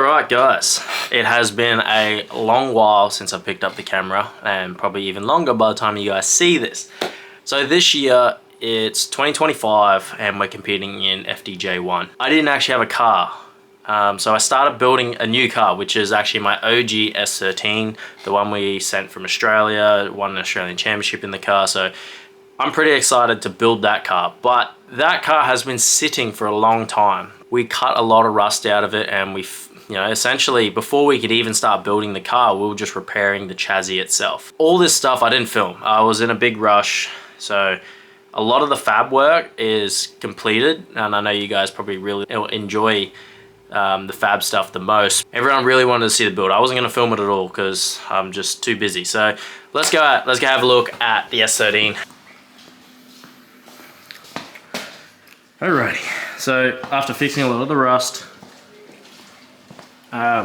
Alright guys, it has been a long while since I picked up the camera, and probably even longer by the time you guys see this. So this year, it's 2025 and we're competing in FDJ1. I didn't actually have a car, so I started building a new car, which is actually my OG S13, the one we sent from Australia, won an Australian championship in the car, so I'm pretty excited to build that car. But that car has been sitting for a long time. We cut a lot of rust out of it, and essentially before we could even start building the car, we were just repairing the chassis itself. All this stuff I didn't film. I was in a big rush, so a lot of the fab work is completed, and I know you guys probably really enjoy the fab stuff the most. Everyone really wanted to see the build. I wasn't going to film it at all because I'm just too busy. So let's go have a look at the S13. Alrighty, so after fixing a lot of the rust,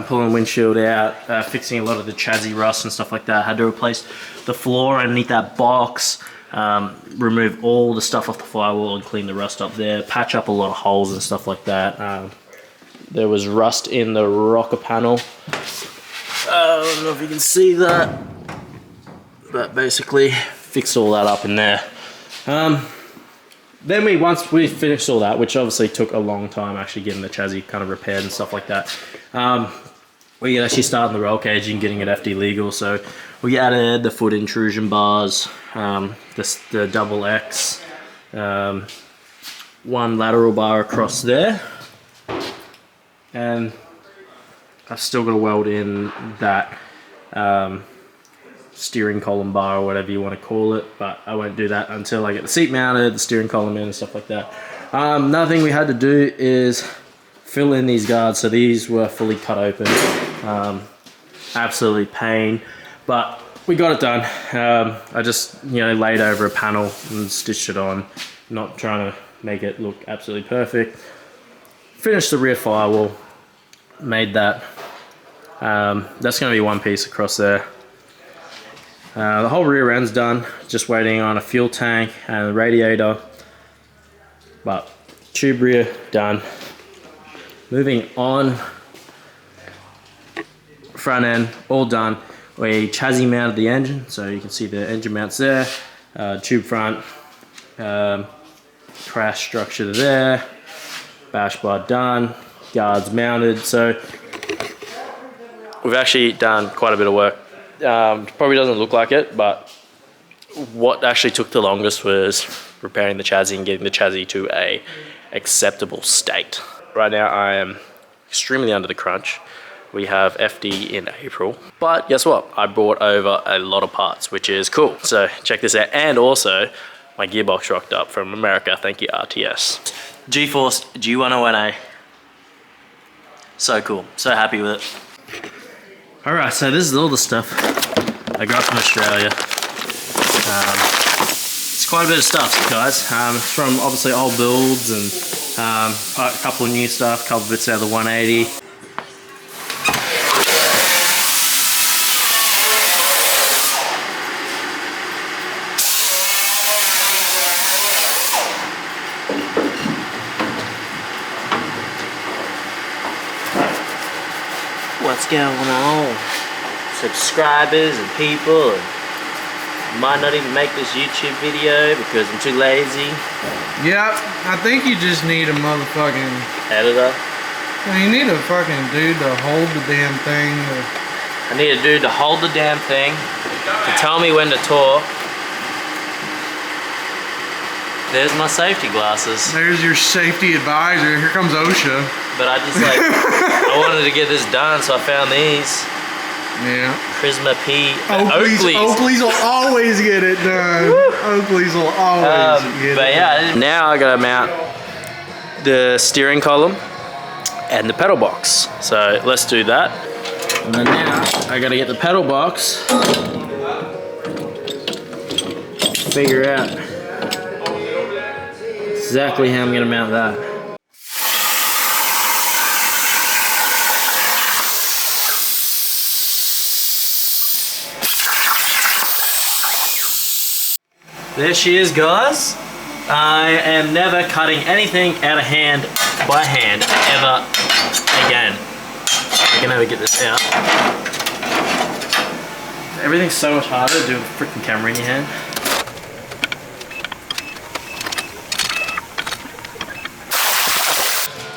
pulling windshield out, fixing a lot of the chassis rust and stuff like that, I had to replace the floor underneath that box, remove all the stuff off the firewall and clean the rust up there, patch up a lot of holes and stuff like that. There was rust in the rocker panel. I don't know if you can see that, but basically fixed all that up in there. Then once we finished all that, which obviously took a long time actually getting the chassis kind of repaired and stuff like that, we actually started the roll cage and getting it FD legal. So we added the foot intrusion bars, the double X, one lateral bar across there, and I've still got to weld in that steering column bar or whatever you want to call it, but I won't do that until I get the seat mounted, the steering column in and stuff like that. Another thing we had to do is fill in these guards. So these were fully cut open, absolutely pain, but we got it done. I just laid over a panel and stitched it on, not trying to make it look absolutely perfect. Finished the rear firewall, made that. That's going to be one piece across there. The whole rear end's done, just waiting on a fuel tank and a radiator, but tube rear done. Moving on, front end all done. We chassis mounted the engine, so you can see the engine mounts there, tube front, crash structure there, bash bar done, guards mounted. So we've actually done quite a bit of work. Probably doesn't look like it, but what actually took the longest was repairing the chassis and getting the chassis to a acceptable state. Right now I am extremely under the crunch. We have FD in April, but guess what? I brought over a lot of parts, which is cool. So check this out. And also my gearbox rocked up from America. Thank you, RTS. G-Force G101A. So cool, so happy with it. Alright, so this is all the stuff I got from Australia. It's quite a bit of stuff, guys. It's from obviously old builds and a couple of new stuff, a couple of bits out of the 180. What's going on? Subscribers and people, and might not even make this YouTube video because I'm too lazy. Yeah, I think you just need a motherfucking editor. Well, you need a fucking dude to hold the damn thing. I need a dude to hold the damn thing, to tell me when to talk. There's my safety glasses. There's your safety advisor. Here comes OSHA. But I just I wanted to get this done, so I found these. Yeah. Prisma P. Oakley's will always get it done. Oakley's will always get it But yeah, now I gotta mount the steering column and the pedal box. So let's do that. And then now I gotta get the pedal box. Figure out exactly how I'm gonna mount that. There she is, guys. I am never cutting anything out of hand by hand ever again. can ever get this out. Everything's so much harder to do with a freaking camera in your hand.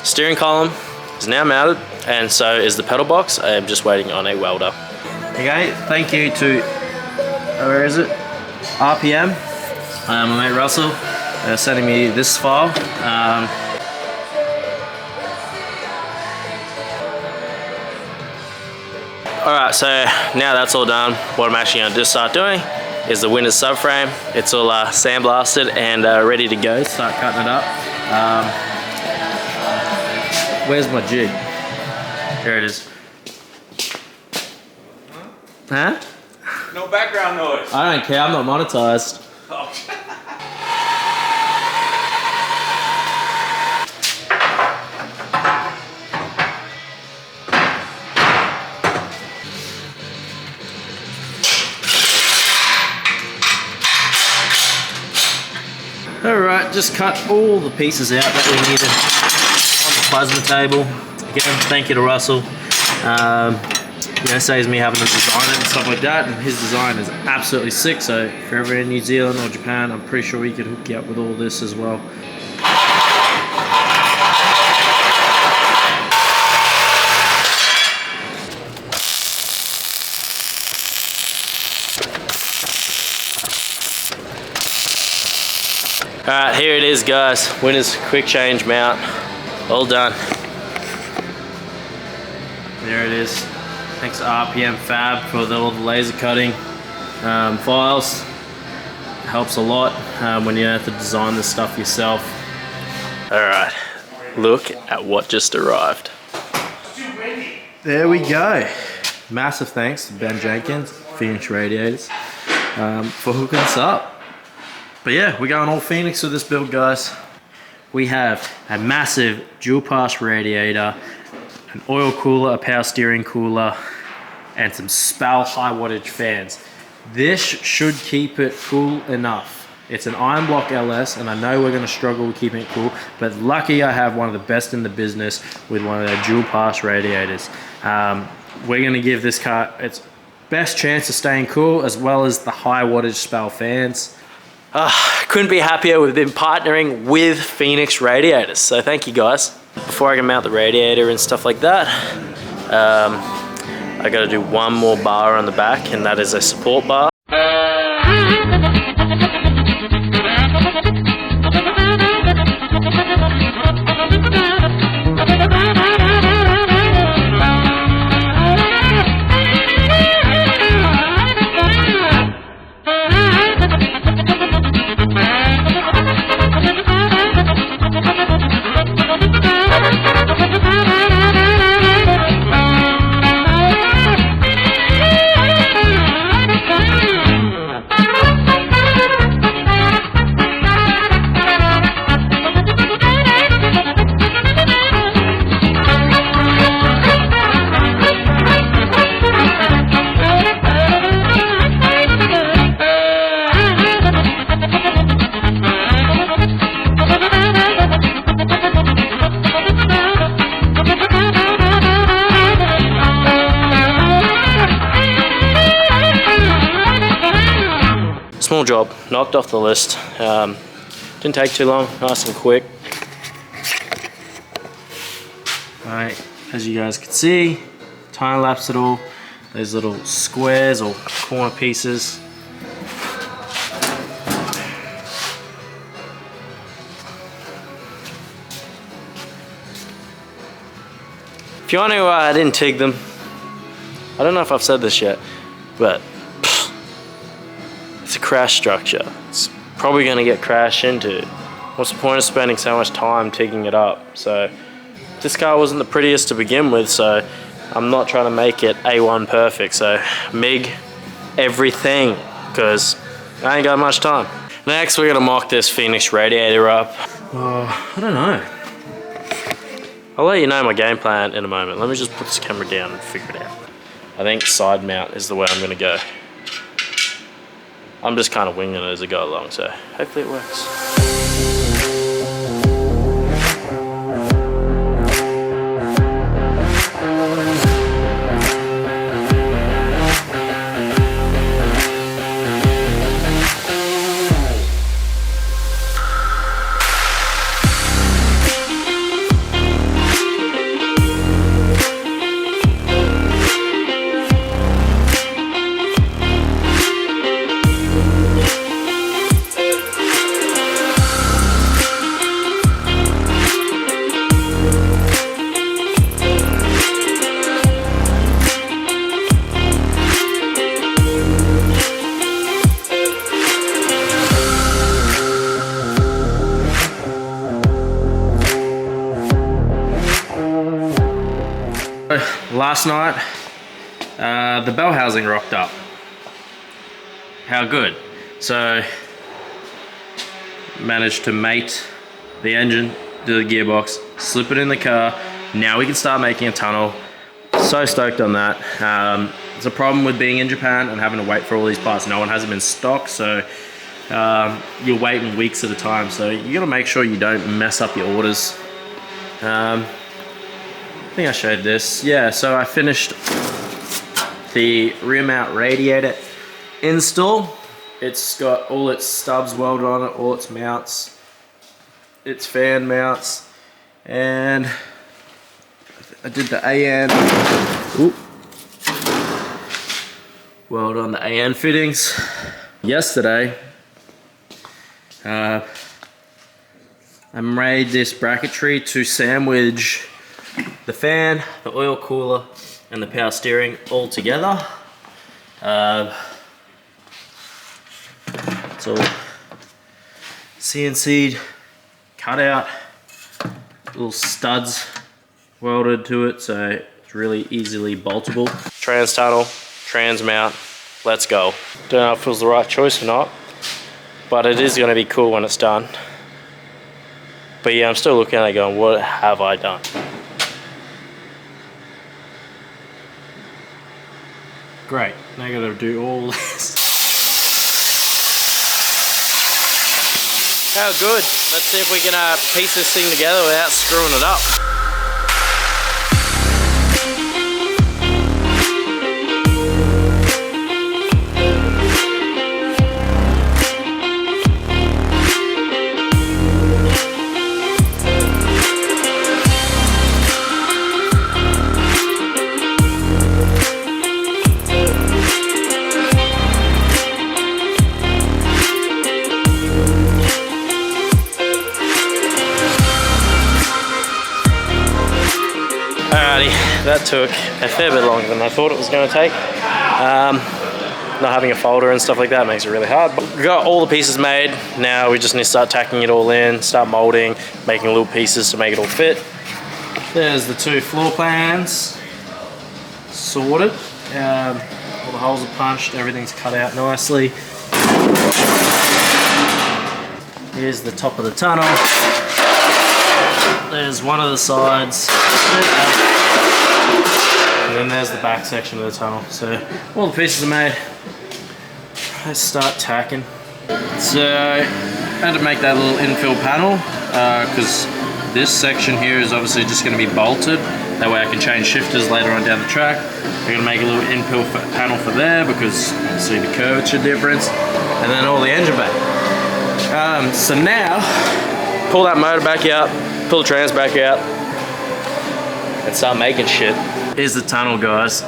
Steering column is now mounted, and so is the pedal box. I am just waiting on a welder. Okay, thank you to, where is it? RPM, my mate Russell, sending me this file. Alright, so now that's all done, what I'm actually going to just start doing is the winner's subframe. It's all sandblasted and ready to go. Start cutting it up. Where's my jig? There it is. Huh? No background noise. I don't care, I'm not monetized. Oh. Alright, just cut all the pieces out that we needed on the plasma table. Again, thank you to Russell. You know, saves me having to design it and stuff like that, and his design is absolutely sick, so if you're ever in New Zealand or Japan, I'm pretty sure he could hook you up with all this as well. Alright, here it is guys, winner's quick change mount, all done. There it is. Thanks to RPM Fab for all the laser cutting files. It helps a lot when you have to design this stuff yourself. Alright, look at what just arrived. There we go. Massive thanks to Ben Jenkins, Phoenix Radiators, for hooking us up. But yeah, we're going all Phoenix with this build, guys. We have a massive dual pass radiator, an oil cooler, a power steering cooler, and some SPAL high wattage fans. This should keep it cool enough. It's an iron block LS, and I know we're gonna struggle with keeping it cool, but lucky I have one of the best in the business with one of their dual pass radiators. We're gonna give this car its best chance of staying cool, as well as the high wattage SPAL fans. Couldn't be happier with them partnering with Phoenix Radiators, so thank you guys. Before I can mount the radiator and stuff like that, I gotta do one more bar on the back, and that is a support bar. Small job, knocked off the list. Didn't take too long, nice and quick. Alright, as you guys can see, time lapse it all. Those little squares or corner pieces. If you wonder why I didn't TIG them, I don't know if I've said this yet, but it's a crash structure. It's probably going to get crashed into. What's the point of spending so much time TIGging it up? So this car wasn't the prettiest to begin with, so I'm not trying to make it A1 perfect. So MIG everything, because I ain't got much time. Next we're going to mock this Phoenix radiator up. I don't know. I'll let you know my game plan in a moment. Let me just put this camera down and figure it out. I think side mount is the way I'm going to go. I'm just kind of winging it as I go along, so hopefully it works. Last night, the bell housing rocked up. How good. So, managed to mate the engine to the gearbox, slip it in the car. Now we can start making a tunnel. So stoked on that. It's a problem with being in Japan and having to wait for all these parts. No one has them in stock, so you're waiting weeks at a time. So you gotta make sure you don't mess up your orders. I think I showed this. Yeah, so I finished the rear mount radiator install. It's got all its stubs welded on it, all its mounts, its fan mounts, and I did the AN. Oop. Weld on the AN fittings. Yesterday, I made this bracketry to sandwich the fan, the oil cooler, and the power steering all together. It's all CNC'd, cut out, little studs welded to it, so it's really easily boltable. Trans tunnel, trans mount, let's go. Don't know if it was the right choice or not, but it is going to be cool when it's done. But yeah, I'm still looking at it going, what have I done? Great, now I gotta do all this. How good. Let's see if we can piece this thing together without screwing it up. Alrighty, that took a fair bit longer than I thought it was going to take. Not having a folder and stuff like that makes it really hard. But we got all the pieces made. Now we just need to start tacking it all in, start molding, making little pieces to make it all fit. There's the two floor plans sorted. All the holes are punched, everything's cut out nicely. Here's the top of the tunnel. There's one of the sides, and then there's the back section of the tunnel. So all the pieces are made. Let's start tacking. So I had to make that little infill panel because this section here is obviously just going to be bolted. That way I can change shifters later on down the track. I'm going to make a little infill panel for there because see the curvature difference, and then all the engine bay. So now pull that motor back out, pull the trans back out, and start making shit. Here's the tunnel, guys.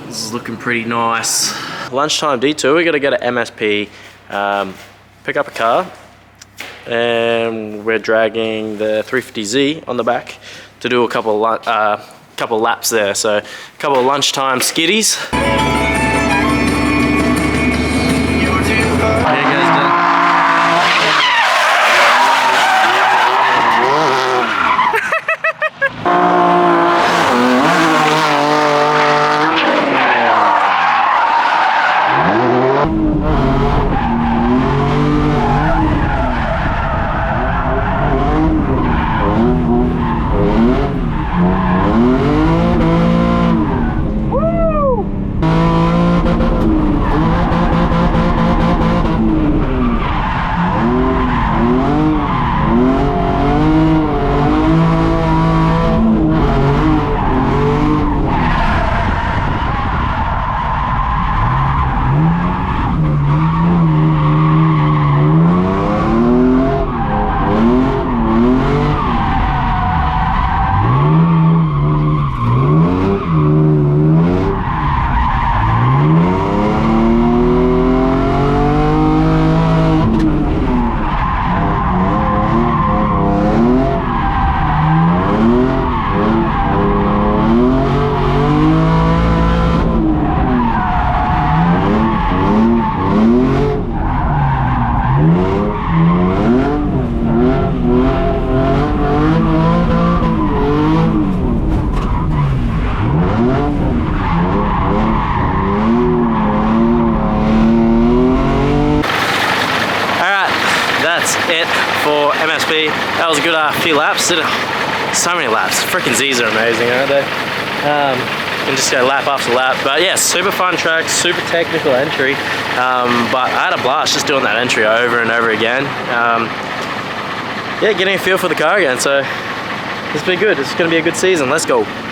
This is looking pretty nice. Lunchtime detour, we gotta go to MSP, pick up a car, and we're dragging the 350Z on the back to do a couple laps there. So a couple of lunchtime skiddies. that was a good few laps. Did so many laps. Freaking Z's are amazing, aren't they? And just go lap after lap. But yeah, super fun track, super technical entry. But I had a blast just doing that entry over and over again. Yeah, getting a feel for the car again. So it's been good. It's going to be a good season. Let's go.